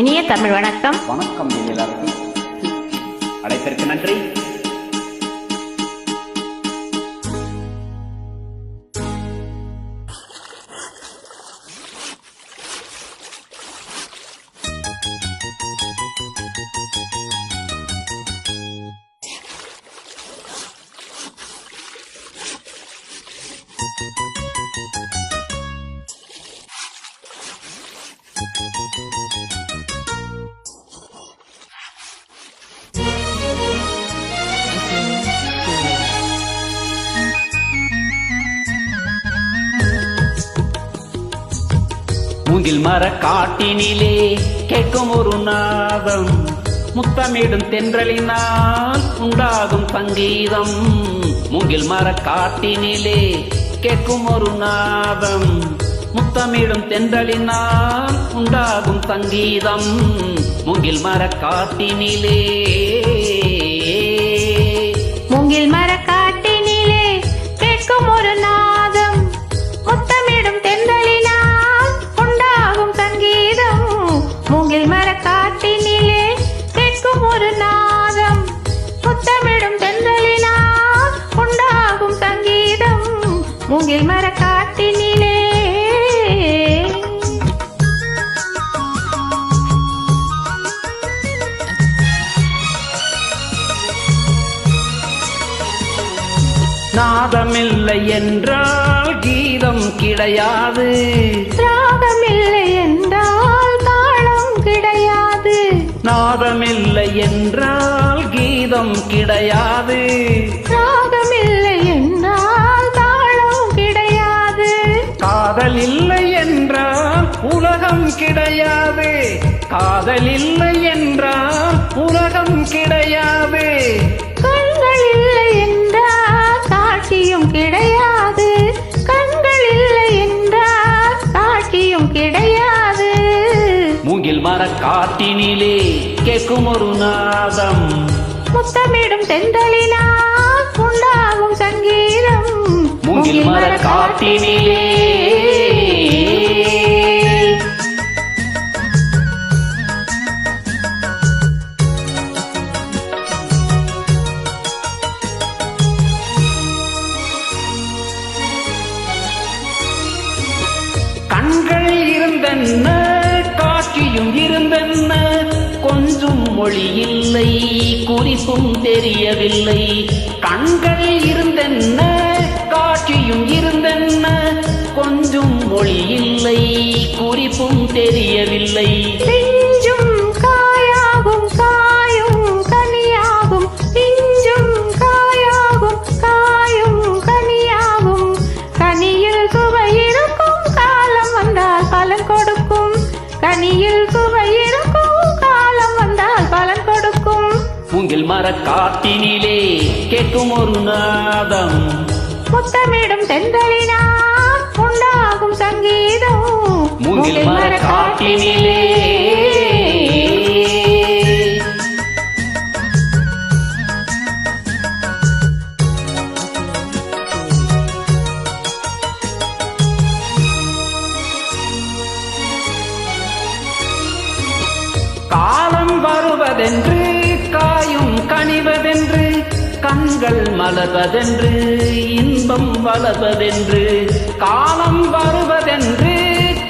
இனிய தமிழ் வணக்கம். வணக்கம் எல்லாருக்கும். அழைப்பிற்கு நன்றி. மூங்கில் மர காட்டினிலே கேட்கும் ஒரு நாதம், முத்தமிடும் தென்றலினால் உண்டாகும் சங்கீதம். மூங்கில் மர காட்டினிலே கேட்கும் ஒரு நாதம், முத்தமிடும் தென்றலினால் உண்டாகும் சங்கீதம். மூங்கில் மர காட்டினிலே மூங்கில் மர காட்டினிலே கேட்கும் ஒரு நாதம், முத்தமிடும் தென்றலினால் உண்டாகும் சங்கீதம். மூங்கில் மர காட்டினிலே கேட்கும் ஒரு நாதம், முத்தமிடும் தென்றலினால் உண்டாகும் சங்கீதம். மூங்கில் மர காட்டினிலே நாதமில்லை என்றால் கீதம் கிடையாது, ராகமில்லை என்றால் தாளம் கிடையாது. நாதமில்லை என்றால் கீதம் கிடையாது, ராகமில்லை என்றால் தாளம் கிடையாது. காதல் இல்லை என்றால் உலகம் கிடையாது, காதல் இல்லை என்றால் உலகம் கிடையாது. கண்கள் இல்லை என்றால் காட்சியும் கிடையாது, கண்கள் இல்லை என்றால் காட்சியும் கிடையாது. மூங்கில் மர காட்டினிலே கேட்கும் ஒரு நாதம், முத்தமிடும் தென்றலினால் உண்டாகும் சங்கீதம். மூங்கில் மர காட்டினிலே கண்கள் இருந்தென்ன காட்சியும் இருந்தென்ன, கொஞ்சம் மொழி இல்லை குறிப்பும் தெரியவில்லை. கண்கள் இருந்தென்ன காட்சியும் இருந்தென்ன, கொஞ்சம் மொழி இல்லை குறிப்பும் தெரியவில்லை. பிஞ்சும் காயாகும் காயும் கனியாகும், பிஞ்சும் காயாகும் காயும் கனியாகும். கனியில் சுவை இருக்கும், காலம் வந்தால் பலன் கொடுக்கும். கனியில் சுவை இருக்கும், காலம் வந்தால் பலன் கொடுக்கும். மூங்கில் மர காட்டினிலே கேட்கும் ஒரு நாதம், முத்தமிடும் தென்றலினால் உண்டாகும் சங்கீதம். மூங்கில் மர காட்டினிலே காலம் வருவதென்று காயும் கனிவதென்று, கண்கள் மலர்வதென்று இன்பம் வளர்வதென்று. காலம் வருவதென்று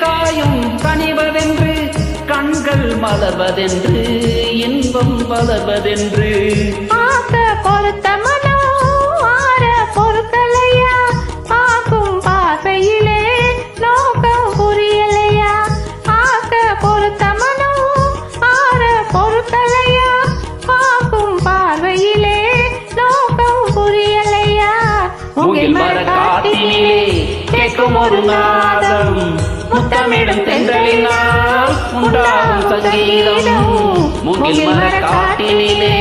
காயும் கனிவதென்று, கண்கள் மலர்வதென்று இன்பம் வளர்வதென்று. ஆக்க பொறுத்த மனோ ஆர பொறுக்கலையா, பார்க்கும் பார்வையிலே நோக்கம் புரியலையா. ஆக்க பொறுத்த மனோ ஆர பொறுக்கலையா, பார்க்கும் பார்வையிலே நோக்கம் புரியலையா. மூங்கில் மர காட்டினிலே கேட்கும் ஒரு நாதம், முத்தமிடும் தென்றலினால் உண்டாகும் சங்கீதம். மூங்கில் மர காட்டினிலே